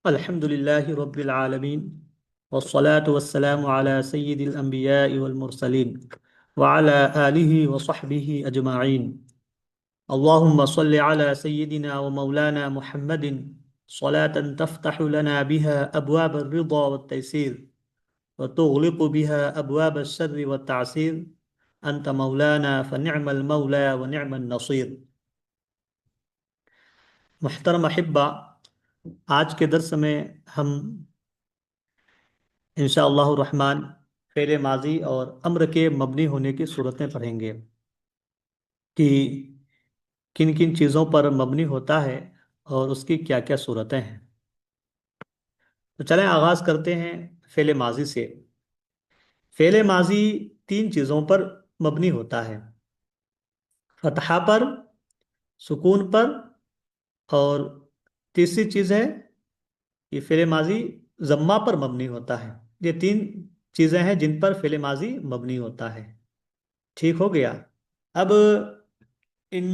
الحمد لله رب العالمين والصلاة والسلام على سيد الأنبياء والمرسلين وعلى آله وصحبه أجمعين. اللهم صل على سيدنا ومولانا محمد صلاة تفتح لنا بها أبواب الرضا والتيسير وتغلق بها أبواب الشر والتعسير. أنت مولانا فنعم المولى ونعم النصير. محترم احبہ، آج کے درس میں ہم انشاءاللہ الرحمن فعل ماضی اور امر کے مبنی ہونے کی صورتیں پڑھیں گے کہ کن کن چیزوں پر مبنی ہوتا ہے اور اس کی کیا کیا صورتیں ہیں. تو چلیں آغاز کرتے ہیں فعل ماضی سے. فعل ماضی تین چیزوں پر مبنی ہوتا ہے: فتحہ پر، سکون پر، اور تیسری چیز ہے کہ فعل ماضی ضمہ پر مبنی ہوتا ہے. یہ تین چیزیں ہیں جن پر فعل ماضی مبنی ہوتا ہے. ٹھیک ہو گیا. اب ان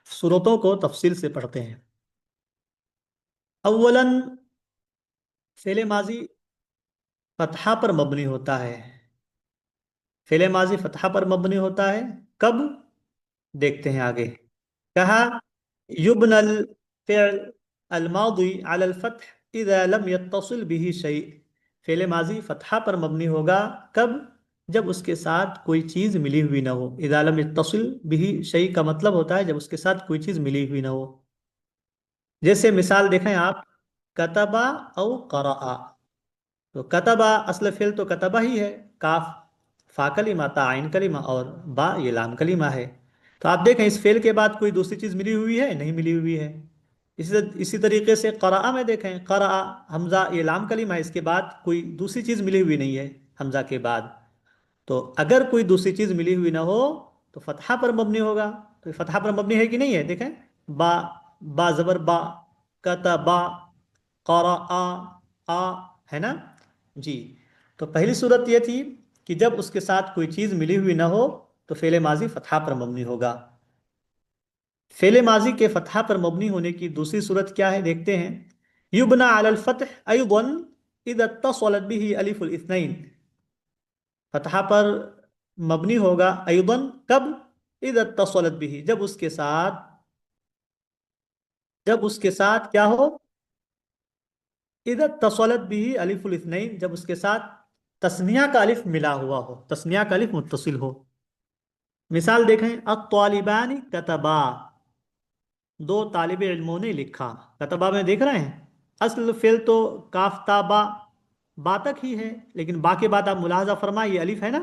صورتوں کو تفصیل سے پڑھتے ہیں. اولاً فعل ماضی فتحہ پر مبنی ہوتا ہے. فعل ماضی فتحہ پر مبنی ہوتا ہے کب؟ دیکھتے ہیں آگے. کہا یبنى الفعل الماضی علی الفتح اذا لم يتصل به شیء. فعل ماضی فتحہ پر مبنی ہوگا کب؟ جب اس کے ساتھ کوئی چیز ملی ہوئی نہ ہو. اذا لم يتصل به شیء کا مطلب ہوتا ہے جب اس کے ساتھ کوئی چیز ملی ہوئی نہ ہو. جیسے مثال دیکھیں آپ، کتبا او قرأ. تو کتبا اصل فعل تو کتبا ہی ہے، کاف فا کلمہ، تا عین کلمہ، اور با یہ لام کلمہ ہے. تو آپ دیکھیں اس فعل کے بعد کوئی دوسری چیز ملی ہوئی ہے؟ نہیں ملی ہوئی ہے. اسی طریقے سے قرأ میں دیکھیں، قرأ حمزہ یہ لام کلمہ ہے، اس کے بعد کوئی دوسری چیز ملی ہوئی نہیں ہے حمزہ کے بعد. تو اگر کوئی دوسری چیز ملی ہوئی نہ ہو تو فتحہ پر مبنی ہوگا. تو یہ فتحہ پر مبنی ہے کہ نہیں ہے؟ دیکھیں، با، با زبر با، کتبا، قرأ، آ، ہے نا جی. تو پہلی صورت یہ تھی کہ جب اس کے ساتھ کوئی چیز ملی ہوئی نہ ہو تو فعل ماضی فتحہ پر مبنی ہوگا. فعل ماضی کے فتحہ پر مبنی ہونے کی دوسری صورت کیا ہے دیکھتے ہیں. یبنى علی الفتح ایضا اذا اتصلت به الف الاثنین. فتحہ پر مبنی ہوگا ایضا کب؟ اذا اتصلت به، جب اس کے ساتھ کیا ہو؟ اذا اتصلت به الف الاثنین، جب اس کے ساتھ تثنیہ کا الف ملا ہوا ہو، تثنیہ کا الف متصل ہو. مثال دیکھیں، الطالبان کتبا، دو طالب علموں نے لکھا. کتبا میں دیکھ رہے ہیں اصل فعل تو کاف تا با، با تک ہی ہے، لیکن با کے بعد آپ ملاحظہ فرمائیں یہ الف ہے نا.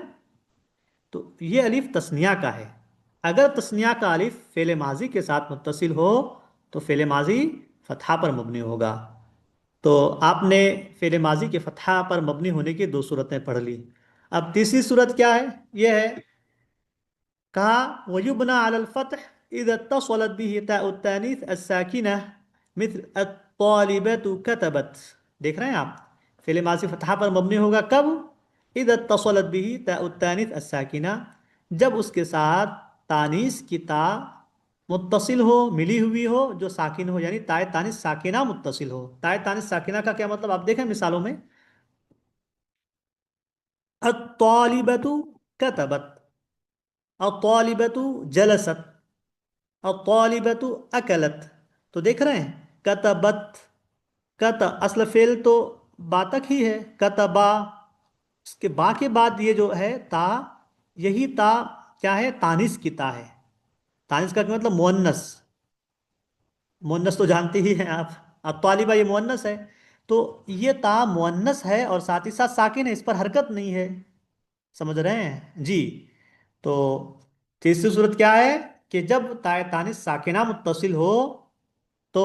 تو یہ الف تثنیہ کا ہے. اگر تثنیہ کا الف فعل ماضی کے ساتھ متصل ہو تو فعل ماضی فتحہ پر مبنی ہوگا. تو آپ نے فعل ماضی کے فتحہ پر مبنی ہونے کی دو صورتیں پڑھ لی. اب تیسری صورت کیا ہے؟ یہ ہے، کہا وَيُبْنَى عَلَى الْفَتْحِ إِذَا اتصلت به تاء التانیث الساکنہ مثل الطالبة كتبت. دیکھ رہے ہیں آپ، فعل ماضی فتحہ پر مبنی ہوگا کب؟ اذا اتصلت به تاء التانیث الساکنہ، جب اس کے ساتھ تانیث کی تا متصل ہو، ملی ہوئی ہو، جو ساکن ہو، یعنی تائے تانیث ساکنہ متصل ہو. تائے تانیث ساکنہ کا کیا مطلب آپ دیکھیں مثالوں میں. الطالبة كتبت، الطالبة جلست، الطالبة اکلت. تو دیکھ رہے ہیں کتبت، کت اصل فعل تو با تک ہی ہے، کتبا، اس کے با کے بعد یہ جو ہے تا، یہی تا کیا ہے؟ تانیث کی تا ہے. تانیث کا کیا مطلب؟ مؤنث. مؤنث تو جانتے ہی ہیں آپ، اب طالبہ یہ مؤنث ہے. تو یہ تا مؤنث ہے اور ساتھ ہی ساتھ ساکن ہے، اس پر حرکت نہیں ہے. سمجھ رہے ہیں جی. تو تیسری صورت کیا ہے کہ جب تائے تانیث ساکنہ متصل ہو تو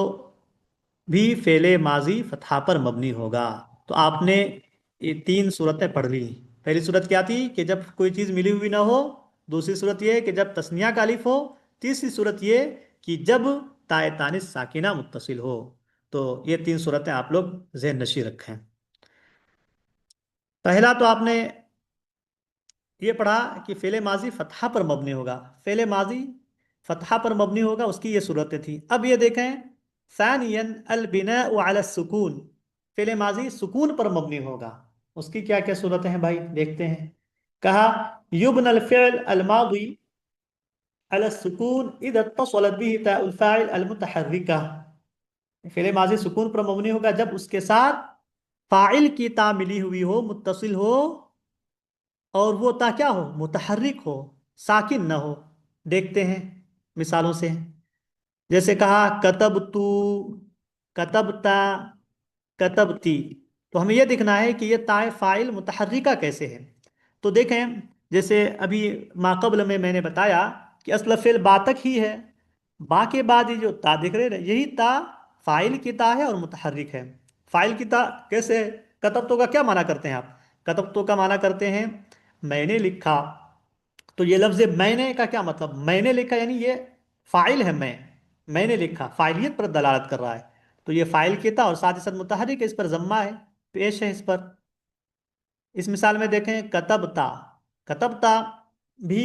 بھی فعل ماضی فتحہ پر مبنی ہوگا. تو آپ نے یہ تین صورتیں پڑھ لی. پہلی صورت کیا تھی کہ جب کوئی چیز ملی ہوئی نہ ہو. دوسری صورت یہ کہ جب تثنیہ کا الف ہو. تیسری صورت یہ کہ جب تائے تانیث ساکنہ متصل ہو. تو یہ تین صورتیں آپ لوگ ذہن نشی رکھیں. پہلا تو آپ نے یہ پڑھا کہ فعل ماضی فتحہ پر مبنی ہوگا. فعل ماضی فتحہ پر مبنی ہوگا، اس کی یہ صورتیں تھیں. اب یہ دیکھیں सानियन अल बिनाउ अला सुकून, फेले माजी सुकून पर मबनी होगा। उसकी क्या क्या सूरतें हैं भाई, देखते हैं। कहा युबन अल फ़िल अल मादी अला सुकून इज़ा इत्तसलत बिही ताउल फ़ाइल अल मुतहर्रिका, फेले माजी सुकून पर मबनी होगा जब उसके साथ फाइल की ता मिली हुई हो, मुत्तसिल हो, और वो ता क्या हो, मुतहर्रिक हो, साकिन न हो। देखते हैं मिसालों से। जैसे कहा कतब तू, कतबता, कतबती, तो हमें यह देखना है कि ये ताए फाइल मुतहर्रिका कैसे है। तो देखें, जैसे अभी माक़बल में मैंने बताया कि असल फ़िल बा तक ही है। बा के बाद ये जो ता दिख रहे हैं, यही ता फाइल की ता है और मुतहर्रिक है। फाइल की ता कैसे है? कतब का क्या माना करते हैं आप? कतब का माना करते हैं मैंने लिखा। तो ये लफ्ज़ मैंने का क्या मतलब, मैंने लिखा यानी ये फाइल है, मैंने लिखा, फाइलियत पर दलालत कर रहा है। तो ये फाइल की था और साथ ही साथ मुतहर्रिक है, इस पर जम्मा है, पेश है इस पर। इस मिसाल में देखें कतबता, कतबता भी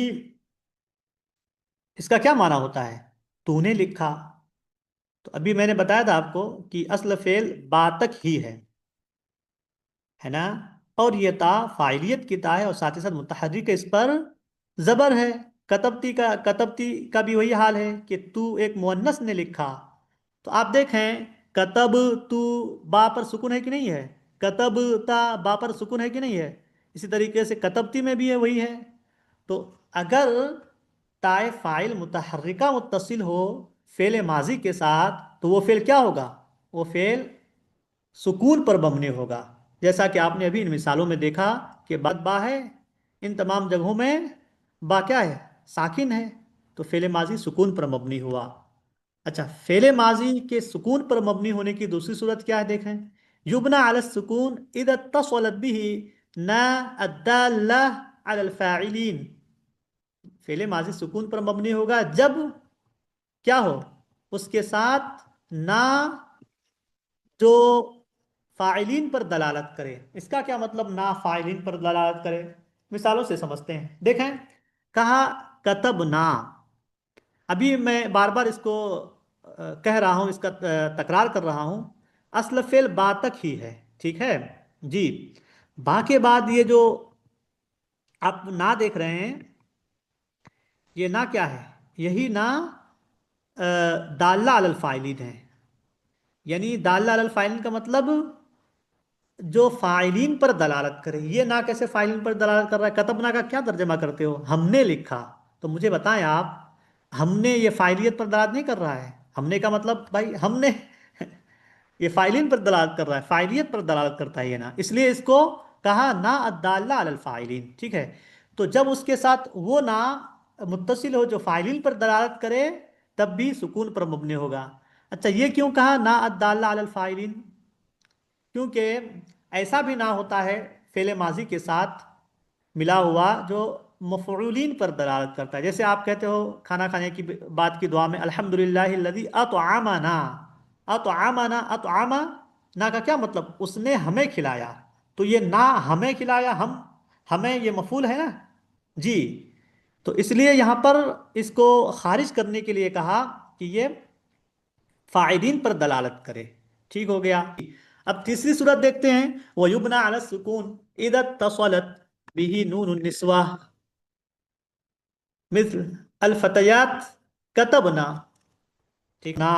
इसका क्या माना होता है, तूने लिखा। तो अभी मैंने बताया था आपको कि असल फेल बा तक ही है ना, और ये ता फाइलियत की ता है और साथ ही साथ मुतहर्रिक है, इस पर जबर है। कतबती का भी वही हाल है कि तू एक मुअन्नस ने लिखा। तो आप देखें कतब तू बा पर सुकून है कि नहीं है, कतब ता बा पर सुकून है कि नहीं है। इसी तरीके से कतबती में भी है, वही है। तो अगर ताए फाइल मुतहर्रिका मुत्तसिल हो फेल माजी के साथ, तो वो फेल क्या होगा, वो फेल सुकून पर मबनी होगा। जैसा कि आपने अभी इन मिसालों में देखा कि बद बा है, इन तमाम जगहों में बा क्या है, साकिन है। तो फेले माजी सुकून पर मबनी हुआ। अच्छा, फेले माजी के सुकून पर मबनी होने की दूसरी सूरत क्या है, देखें। युबना अला सुकून इदा तस्वलत बिही ना अद्दाल्ला अला फाइलिन, फेले माजी सुकून पर मबनी होगा जब क्या हो, उसके साथ ना जो फाइलिन पर दलालत करे। इसका क्या मतलब, ना फाइलिन पर दलालत करे? मिसालों से समझते हैं। देखें, कहा कतब ना, अभी मैं बार बार इसको कह रहा हूं, इसका तकरार कर रहा हूं। असल फेल बा तक ही है, ठीक है जी। बा के बाद ये जो आप ना देख रहे हैं, ये ना क्या है, यही ना दाल्ला अलल फाइलिन है। यानी दाल्ला अलल फाइलिन का मतलब जो फाइलिन पर दलालत करे। ये ना कैसे फाइलिन पर दलालत कर रहा है? कतबना का क्या तर्जमा करते हो, हमने लिखा। तो मुझे बताएं आप, हमने ये फाइलियत पर दलालत नहीं कर रहा है। हमने का मतलब भाई हमने ये फाइलिन पर दलालत कर रहा है, फाइलियत पर दलालत करता है ये ना, इसलिए इसको कहा ना अद्दाल्ला अलल फाइलिन, ठीक है। तो जब उसके साथ वो ना मुत्तसिल हो जो फाइलिन पर दलालत करे, तब भी सुकून पर मबनी होगा। अच्छा, ये क्यों कहा ना अद्दाल्ला अलल फाइलिन? क्योंकि ऐसा भी ना होता है फेले माजी के साथ मिला हुआ जो मफ़ऊलीन पर दलालत करता है। जैसे आप कहते हो खाना खाने की बात की दुआ में अल्हम्दुलिल्लाहिल्लज़ी अतआमना, अतआमना, अतआमा ना का क्या मतलब, उसने हमें खिलाया। तो ये ना हमें खिलाया, हम, हमें ये मफूल है ना जी। तो इसलिए यहां पर इसको खारिज करने के लिए कहा कि ये फाइलिन पर दलालत करे। ठीक हो गया। अब तीसरी सूरत देखते हैं, वो युबना अला सुकून इदा तसलत बिही नून निस्वा मिस्ल अल फतयात कतबना, ठीक ना।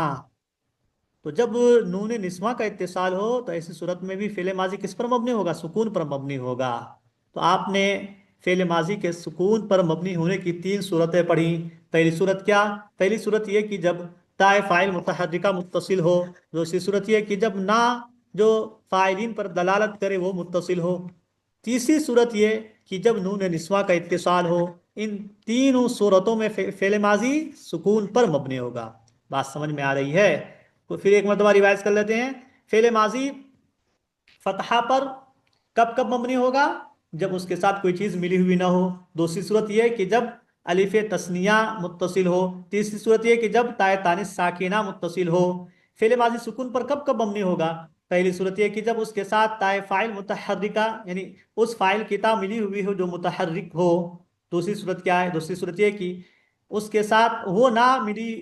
तो जब नून निस्वा का इत्तिसाल हो तो ऐसी सूरत में भी फेले माजी किस पर मबनी होगा, सुकून पर मबनी होगा। तो आपने फेले माजी के सुकून पर मबनी होने की तीन सूरतें पढ़ी। पहली सूरत क्या, पहली सूरत यह कि जब ताए फाइल मुतहर्रिका मुत्तसिल हो। दूसरी सूरत यह कि जब ना जो फाइलिन पर दलालत करे वो मुत्तसिल हो। तीसरी सूरत यह कि जब नून निस्वा का इत्तिसाल हो। इन तीनों सूरतों में फेले माजी सुकून पर मबनी होगा। बात समझ में आ रही है? तो फिर एक मरतबा रिवाइज कर लेते हैं। फेले माजी फतहा पर कब कब मबनी होगा, जब उसके साथ कोई चीज मिली हुई ना हो। दूसरी सूरत यह है कि जब अलिफ तस्निया मुत्तसिल हो। तीसरी सूरत यह है कि जब ताए तानिस साकिना मुत्तसिल हो। फेले माजी सुकून पर कब कब मबनी होगा? पहली सूरत यह है कि जब उसके साथ ताए फाइल मुतहर्रिका यानी उस फाइल की ता मिली हुई हो जो मुतहर्रिक हो। दूसरी सूरत क्या है, दूसरी सूरत यह है कि उसके साथ वो ना मिली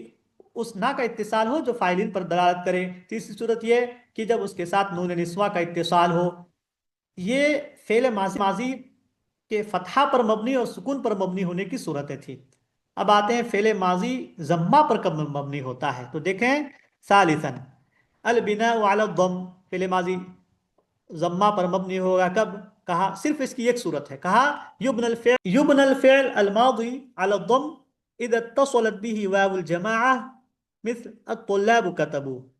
उस ना का इत्तिसाल हो जो फाइलिन पर दलालत करे। तीसरी सूरत ये कि जब उसके साथ नून निस्वा का इत्तिसाल हो। ये फेल माजी माजी के फतहा पर मबनी और सुकून पर मबनी होने की सूरतें थी। अब आते हैं फेले माजी जम्मा पर कब मबनी होता है, तो देखें। सालिसन अल बिना वाला दम, फेले माजी जम्मा पर मबनी होगा कब? कहा सिर्फ इसकी एक सूरत है, कहा युबनल फ़िअल अल मादी अला दम इज़ा इत्तसलत बिही वावुल जमाअह मिस्ल अत-तुल्लाब कतबू।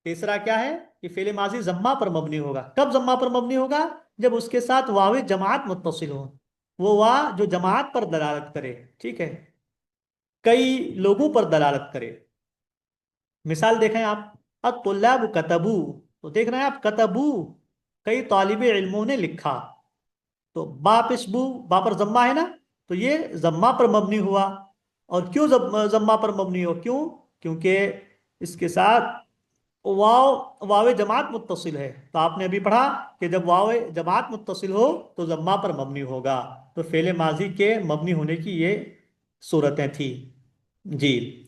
तीसरा क्या है कि फेले माजी जम्मा पर मबनी होगा। कब जम्मा पर मबनी होगा? जब उसके साथ वावे जमात मुत्तसिल हो, वो वाह जो जमात पर दलालत करे, ठीक है, कई लोगों पर दलालत करे। मिसाल देखें आप, अत-तुल्लाब कतबू, तो देख रहे हैं आप, कतबू कई तालिब इल्मों ने लिखा। तो बा पिस्बू, बा पर जम्मा है ना, तो ये जम्मा पर मबनी हुआ। और क्यों जम्मा पर मबनी हो? क्यों? क्योंकि इसके साथ वाव वावे जमात मुत्तसिल है। तो आपने अभी पढ़ा कि जब वावे जमात मुत्तसिल हो तो जम्मा पर मबनी होगा। तो फेले माजी के मबनी होने की ये सूरतें थी। जी।